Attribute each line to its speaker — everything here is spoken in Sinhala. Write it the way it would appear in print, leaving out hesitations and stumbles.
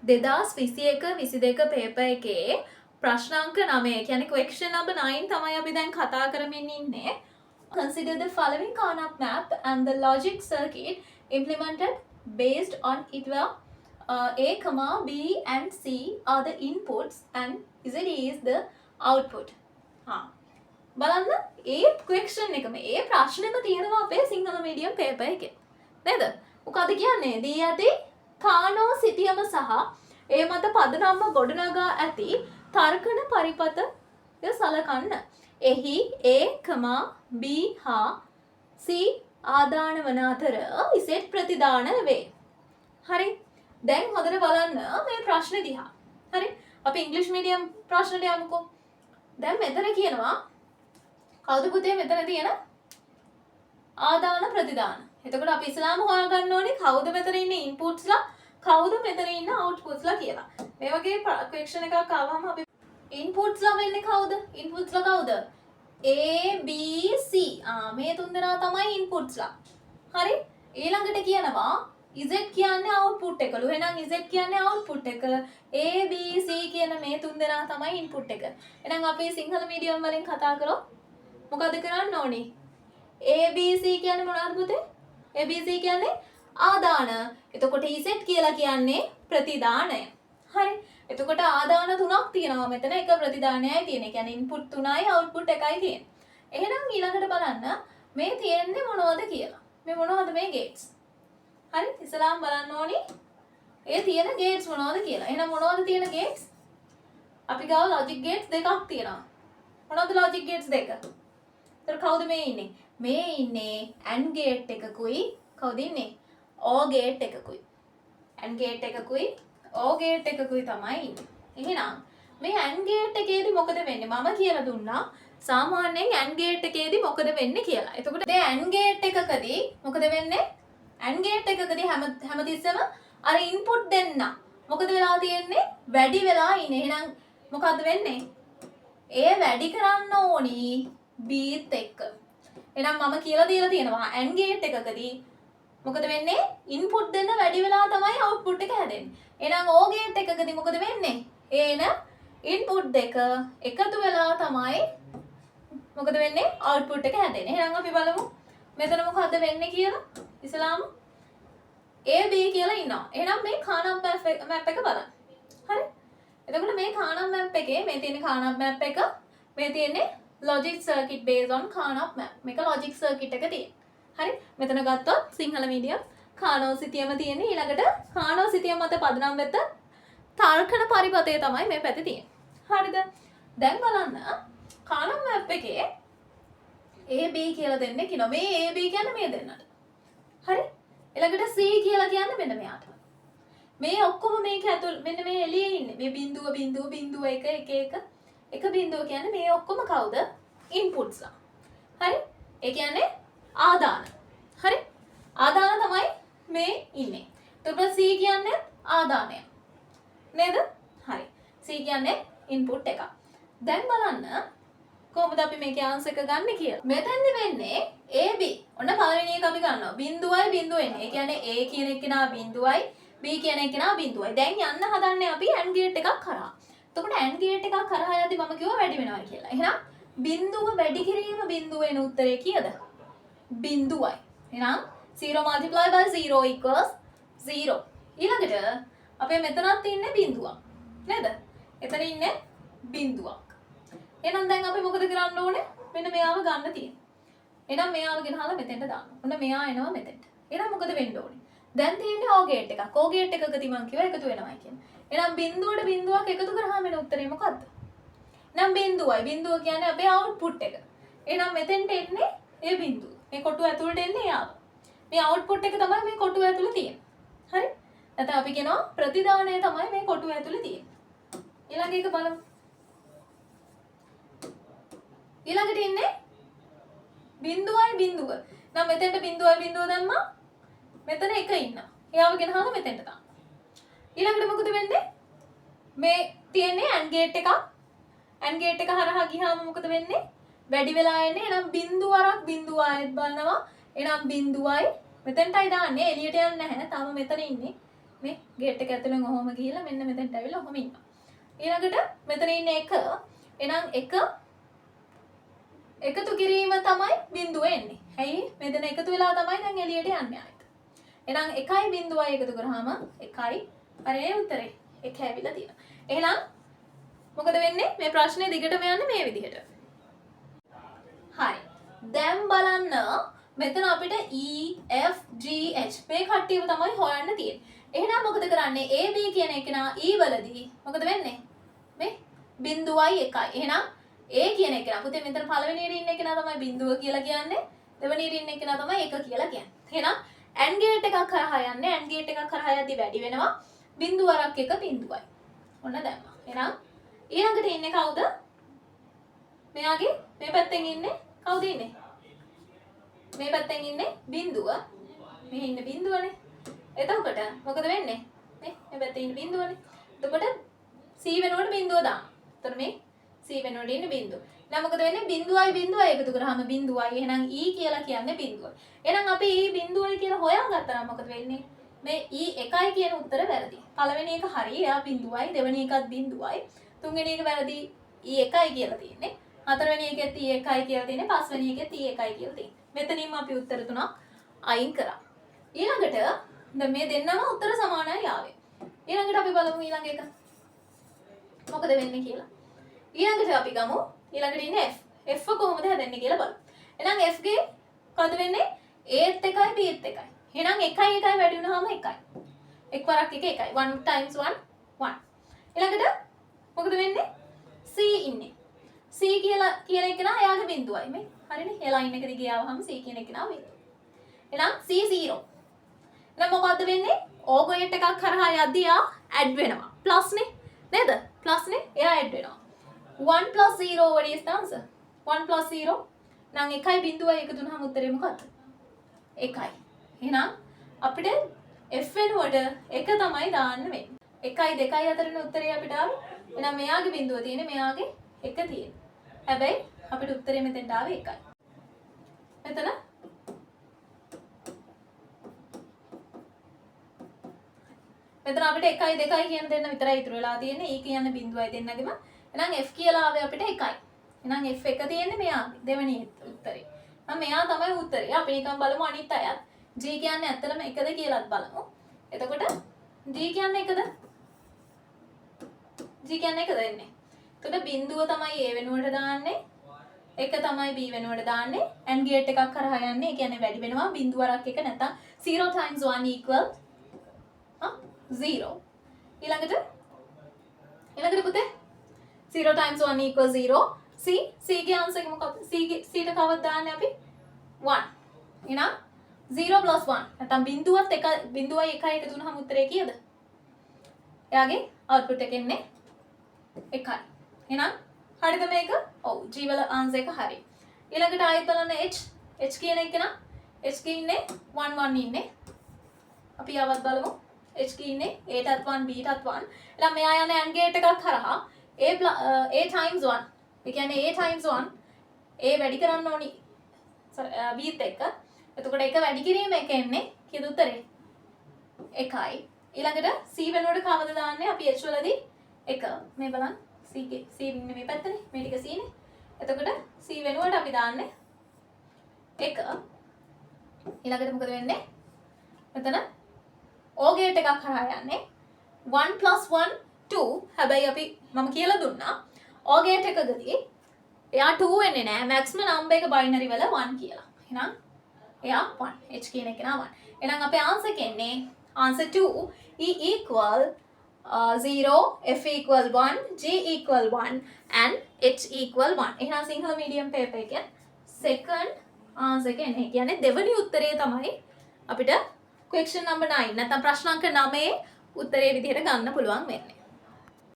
Speaker 1: 2021 පේපර් එකේ ප්‍රශ්නාංක 9 කියන්නේ question number 9 තමයි අපි දැන් කතා කරමින් ඉන්නේ. Consider the following Carnap map and the logic circuit implemented based on it where A, B and C are the inputs and Z is the output. බලන්න ඒ question එකම ඒ ප්‍රශ්නෙම තියෙනවා අපේ සිංහල මීඩියම් පේපර් එකේ. නේද? මොකද කියන්නේ? දී ඇති කානෝ සිතියම සහ ඒ මත පදනම්ව ගොඩනගා ඇති තර්කන පරිපතය සලකන්න. එහි A, B හා C ආදාන වන අතර Z ප්‍රතිදාන වේ. හරි? දැන් හොඳට බලන්න මේ ප්‍රශ්නේ දිහා. හරි? අපි ඉංග්‍රීසි මීඩියම් ප්‍රශ්නට යමුකෝ. දැන් මෙතන කියනවා කවුද පුතේ මෙතන තියෙන ආදාන ප්‍රතිදාන. එතකොට අපි ඉස්සලාම හොයාගන්න ඕනේ කවුද මෙතන ඉන්නේ ඉන්පුට්ස්ලා කවුද මෙතන ඉන්න අවුට්පුට්ස්ලා කියලා. මේ වගේ ක්වෙස්චන් එකක් ආවම අපි ඉන්පුට්ස්ලා වෙන්නේ කවුද? ඉන්පුට්ස්ලා කවුද? A B C. මේ තුන් දෙනා තමයි ඉන්පුට්ස්ලා. හරි? ඊළඟට කියනවා Z කියන්නේ අවුට්පුට් එකලු. එහෙනම් Z කියන්නේ අවුට්පුට් එක. A B C කියන මේ තුන් දෙනා තමයි ඉන්පුට් එක. එහෙනම් අපි සිංහල මීඩියම් වලින් කතා කරොත් මොකද කරන්න ඕනේ? ABC කියන්නේ මොනවද පුතේ? ABC කියන්නේ ආදාන. එතකොට Z කියලා කියන්නේ ප්‍රතිදානය. හරි. එතකොට ආදාන තුනක් තියෙනවා මෙතන. එක ප්‍රතිදානයයි තියෙන්නේ. කියන්නේ ඉන්පුට් තුනයි අවුට්පුට් එකයි තියෙන්නේ. එහෙනම් ඊළඟට බලන්න මේ තියෙන්නේ මොනවද කියලා. මේ මොනවද මේ ගේට්ස්? හරි. ඉස්සලාම බලන්න ඕනේ. ඒ තියෙන ගේට්ස් මොනවද කියලා. එහෙනම් මොනවද තියෙන ගේට්ස්? අපි ගාව ලොජික් ගේට්ස් දෙකක් තියෙනවා. මොනවද ලොජික් ගේට්ස් දෙක? तर කවුද මේ ඉන්නේ? මේ ඉන්නේ AND ගේට් එකකුයි කවුද ඉන්නේ? OR ගේට් එකකුයි. AND ගේට් එකකුයි OR ගේට් එකකුයි තමයි ඉන්නේ. එහෙනම් මේ AND ගේට් එකේදී මොකද වෙන්නේ? මම කියලා දුන්නා සාමාන්‍යයෙන් AND ගේට් එකේදී මොකද වෙන්නේ කියලා. එතකොට මේ AND ගේට් එකකදී මොකද වෙන්නේ? AND ගේට් එකකදී හැමතිස්සෙම අර ඉන්පුට් දෙන්න මොකද වෙලා තියෙන්නේ? වැඩි වෙලා ඉන්නේ. එහෙනම් මොකද්ද වෙන්නේ? ඒ වැඩි කරන්න ඕනි Bත් එක්ක. එහෙනම් මම කියලා දීලා තියෙනවා AND ගේට් එකකදී මොකද වෙන්නේ? ඉන්පුට් දෙන්න වැඩි වෙලා තමයි අවුට්පුට් එක හැදෙන්නේ. එහෙනම් OR ගේට් එකකදී මොකද වෙන්නේ? ඒන ඉන්පුට් දෙක එකතු වෙලා තමයි මොකද වෙන්නේ? අවුට්පුට් එක හැදෙන්නේ. එහෙනම් අපි බලමු මෙතන මොකද්ද වෙන්නේ කියලා. ඉස්සලාම A B කියලා ඉන්නවා. එහෙනම් මේ කානම් මැප් එක බලන්න. හරි? එතකොට මේ කානම් මැප් එකේ මේ තියෙන කානම් මැප් එක මේ තියෙන්නේ logic circuit based on Carnap map. මේක logic circuit එක තියෙන. හරි? මෙතන ගත්තොත් සිංහල මීඩියම් කානෝ සිතියම තියෙන්නේ. ඊළඟට කානෝ සිතියම මත පදනම් වෙත තර්කන පරිපතය තමයි මේ පැත්තේ තියෙන්නේ. හරිද? දැන් බලන්න කානම් මැප් එකේ A B කියලා දෙන්නේ කිනෝ. මේ A B කියන්නේ මේ දෙන්නට. හරි? ඊළඟට C කියලා කියන්නේ මෙන්න මෙයාට. මේ ඔක්කොම මේක ඇතුල් මෙන්න මේ එළියේ ඉන්නේ. මේ බිඳුව බිඳුව බිඳුව එක බිඳුව කියන්නේ මේ ඔක්කොම කවුද? ඉන්පුට්ස්ලා. හරි? ඒ කියන්නේ ආදාන. හරි? ආදාන තමයි මේ ඉන්නේ. ඊට C කියන්නේ ආදානය. නේද? හරි. C කියන්නේ ඉන්පුට් එක. දැන් බලන්න කොහොමද අපි මේකේ ආන්සර් එක ගන්න කියලා. මෙතෙන්දි වෙන්නේ AB. ඔන්න පළවෙනි එක අපි ගන්නවා. බිඳුවයි බිඳුව එන්නේ. ඒ කියන්නේ A කියන එක්කෙනා බිඳුවයි B කියන එක්කෙනා බිඳුවයි. දැන් යන්න හදන්නේ අපි AND ගේට් එකක් කරා. එතකොට AND ගේට් එකක් කරා යද්දි මම කිව්වා වැඩි වෙනවා කියලා. එහෙනම් බිඳුව වැඩි කිරීම බිඳුව වෙන උත්තරේ කීයද? බිඳුවයි. එහෙනම් 0 multiply by 0 equals 0. ඊළඟට අපේ මෙතනත් ඉන්නේ බිඳුවක්. නේද? එතන ඉන්නේ බිඳුවක්. එහෙනම් දැන් අපි මොකද කරන්න ඕනේ? මෙන්න මෙයාව ගන්න තියෙනවා. එහෙනම් මෙයාව ගෙනහලා මෙතෙන්ට දාන්න. ඔන්න මෙයා එනවා මෙතෙන්ට. එහෙනම් මොකද වෙන්න ඕනේ? දැන් තියෙන්නේ OR ගේට් එකක්. OR ගේට් එකකදී මම කිව්වා එකතු වෙනවයි කියන්නේ. එහෙනම් බිඳුවට බිඳුවක් එකතු කරාම එන උත්තරේ මොකද්ද? එහෙනම් බිඳුවයි. බිඳුව කියන්නේ අපේ අවුට්පුට් එක. එහෙනම් මෙතෙන්ට එන්නේ ඒ බිඳුව. මේ කොටුව ඇතුළට එන්නේ යාව. මේ අවුට්පුට් එක තමයි මේ කොටුව ඇතුළේ තියෙන්නේ. හරි? නැත්නම් අපි කියනවා ප්‍රතිදානය තමයි මේ කොටුව ඇතුළේ තියෙන්නේ. ඊළඟ එක බලමු. ඊළඟට ඉන්නේ බිඳුවයි බිඳුව. නම් මෙතෙන්ට බිඳුවයි බිඳුව දැම්මා. මෙතන එක ඉන්නවා. එයාව ගෙනහම මෙතෙන්ට දාන්න. ඊළඟට මොකද වෙන්නේ? මේ තියෙන්නේ AND ගේට් එකක්. AND ගේට් එක හරහා ගියාම මොකද වෙන්නේ? වැඩි වෙලා එන්නේ. එහෙනම් බිඳුවරක් බිඳුව ආයෙත් බලනවා. එහෙනම් බිඳුවයි මෙතෙන්ටයි දාන්නේ. එළියට යන්නේ නැහැ. තාම මෙතන ඉන්නේ. මේ ගේට් එක ඇතුලෙන් ඔහොම ගිහිල්ලා මෙන්න මෙතෙන්ට ඇවිල්ලා ඔහොම ඉන්නවා. ඊළඟට මෙතන ඉන්නේ 1. එහෙනම් 1 එකතු කිරීම තමයි බිඳුව එන්නේ. ඇයි? මෙතන එකතු වෙලා තමයි දැන් එළියට යන්නේ ආයෙත්. එහෙනම් 1යි බිඳුවයි එකතු කරාම 1යි. හරිනේ උත්තරේ. 1 ඇවිල්ලා තියෙනවා. එහෙනම් මොකද වෙන්නේ? මේ ප්‍රශ්නේ දිගටම යන්නේ මේ විදිහට. හරි. දැන් බලන්න මෙතන අපිට E F G H මේ කට්ටියව තමයි හොයන්න තියෙන්නේ. එහෙනම් මොකද කරන්නේ? A B කියන එක නා E වලදී මොකද වෙන්නේ? මේ බිඳුවයි 1යි. එහෙනම් A කියන එක නා පුතේ මෙතන පළවෙනියට ඉන්න එක නා තමයි බිඳුව කියලා කියන්නේ. දෙවෙනියට ඉන්න එක නා තමයි 1 කියලා කියන්නේ. එහෙනම් AND ගේට් එකක් කරහා යන්නේ. AND ගේට් එකක් කරහා යද්දි වැඩි වෙනවා. බිඳුව වරක් 1 බිඳුවයි. ඔන්න දැම්මා. එහෙනම් ඊළඟට ඉන්නේ කවුද? මෙයාගේ මේ පැත්තෙන් ඉන්නේ කවුද ඉන්නේ? මේ පැත්තෙන් ඉන්නේ බිඳුව. මෙහි ඉන්න බිඳුවනේ. එතකොට මොකද වෙන්නේ? මේ පැත්තේ ඉන්න බිඳුවනේ. එතකොට C වෙනුවට බිඳුව දාන්න. එතකොට මේ C වෙනුවට ඉන්න බිඳුව. දැන් මොකද වෙන්නේ? බිඳුවයි එකතු කරාම බිඳුවයි. එහෙනම් E කියලා කියන්නේ බිඳුව. එහෙනම් අපි E බිඳුවයි කියලා හොයාගත්තා නම් මොකද වෙන්නේ? මේ E 1යි කියන උත්තර වැරදි. පළවෙනි එක හරි. එයා බිඳුවයි. දෙවෙනි එකත් බිඳුවයි. තුන්වෙනි එක වැරදි. E 1යි කියලා තියෙන්නේ. හතරවෙනි එකෙත් E 1යි කියලා තියෙන්නේ. පස්වෙනි එකෙත් E 1යි කියලා තියෙන්නේ. මෙතනින්ම අපි උත්තර තුනක් අයින් කරා. ඊළඟට දැන් මේ දෙන්නම උත්තර සමානයි ආවේ. ඊළඟට අපි බලමු ඊළඟ එක. මොකද වෙන්නේ කියලා. ඊළඟට අපි ගමු ඊළඟට ඉන්නේ F. F කොහොමද හැදෙන්නේ කියලා බලමු. එහෙනම් F ගේ මොකද වෙන්නේ? Aත් 1යි Bත් 1යි. එහෙනම් 1යි වැඩි වුණාම 1යි. එක් වරක් 1 1යි. 1 times 1 1. ඊළඟට මොකද වෙන්නේ? C ඉන්නේ. C කියලා කියන එක නා එයාගේ බිඳුවයි මේ. හරිනේ? ඒ ලයින් එක දිගේ ආවම C කියන එක නා බිඳුව. එහෙනම් C 0. එහෙනම් මොකද්ද වෙන්නේ? O ගේට් එකක් කරහා යද්දී ආ ඇඩ් වෙනවා. ප්ලස් නේ. නේද? ප්ලස් නේ. එයා ඇඩ් වෙනවා. 1 plus 0 what is the answer? 1 plus 0 නම් 1යි බිඳුවයි එකතු වුනහම උත්තරේ මොකක්ද? 1යි. එහෙනම් අපිට F වෙනුවට 1 තමයි දාන්න වෙන්නේ. 1යි 2යි අතරින් උත්තරේ අපිට ආවේ. එහෙනම් මෙයාගේ බිඳුව තියෙන්නේ මෙයාගේ 1 තියෙන්නේ. හැබැයි අපිට උත්තරේ මෙතෙන්ට ආවේ 1යි. මෙතන අපිට 1යි 2යි කියන දෙන්න විතරයි ඉතුරු වෙලා තියෙන්නේ. E කියන්නේ බිඳුවයි දෙන්නගෙම. එහෙනම් F කියලා ආවේ අපිට 1යි. එහෙනම් F එක තියෙන්නේ මෙයාගේ දෙවෙනි උත්තරේ. නම් මෙයා තමයි උත්තරේ. අපි නිකන් බලමු අනිත් අයත්. G කියන්නේ ඇත්තටම 1ද කියලාත් බලමු. එතකොට G කියන්නේ 1ද? G කියන්නේ 1ද එන්නේ. එතකොට බිඳුව තමයි A වෙනුවට දාන්නේ. 1 තමයි B වෙනුවට දාන්නේ. AND ගේට් එකක් කරහා යන්නේ. ඒ කියන්නේ වැඩි වෙනවා. බිඳුව වරක් 1 නැත්නම් 0 times 1 equal 0. ඊළඟට පුතේ 0 times 1 equals 0. C ගේ ආන්සර් එක මොකක්ද? C ට කවද දාන්නේ අපි 1. එහෙනම් 0 plus 1 නැත්නම් බිඳුවත් 1 බිඳුවයි 1යි එකතු වුනහම උත්තරේ කීයද? එයාගේ output එක එන්නේ 1යි. එහෙනම් හරිද මේක? ඔව් G වල ආන්සර් එක හරි. ඊළඟට ආයෙත් බලන්න H කියන එක නා H ගේ ඉන්නේ 1 1 ඉන්නේ. අපි ආවත් බලමු. H ගේ ඉන්නේ A ටත් 1 B ටත් 1. එහෙනම් මෙයා යන AND ගේට් එකක් කරහා A times 1. ඒ කියන්නේ A times 1 A වැඩි කරන්න ඕනි Bත් එක්ක. එතකොට එක වැඩි කිරීම එක එන්නේ කීයද උත්තරේ? 1යි. ඊළඟට C වෙනුවට කවද දාන්නේ? අපි H වලදී 1. මේ බලන්න. C ඉන්නේ මේ පැත්තනේ. මේ ටික C නේ. එතකොට C වෙනුවට අපි දාන්නේ 1. ඊළඟට මොකද වෙන්නේ? මෙතන O ගේට් එකක් කරා යන්නේ 1 plus 1 2. හැබැයි අපි මම කියලා දුන්නා O ගේට් එකකදී එයා 2 වෙන්නේ නැහැ. මැක්සිමම් නම්බර් එක බයිනරි වල 1 කියලා. එහෙනම් එයා 1. H කියන එක නා 1. එහෙනම් අපේ ආන්සර් එක එන්නේ answer 2 E equal 0, F equal 1, G equal 1 and H equal 1. එහෙනම් සිංහල මීඩියම් පේපර් එකේ second answer එක එන්නේ. කියන්නේ දෙවෙනි උත්තරේ තමයි අපිට question number 9 නැත්නම් ප්‍රශ්න අංක 9 උත්තරේ විදිහට ගන්න පුළුවන් වෙන්නේ.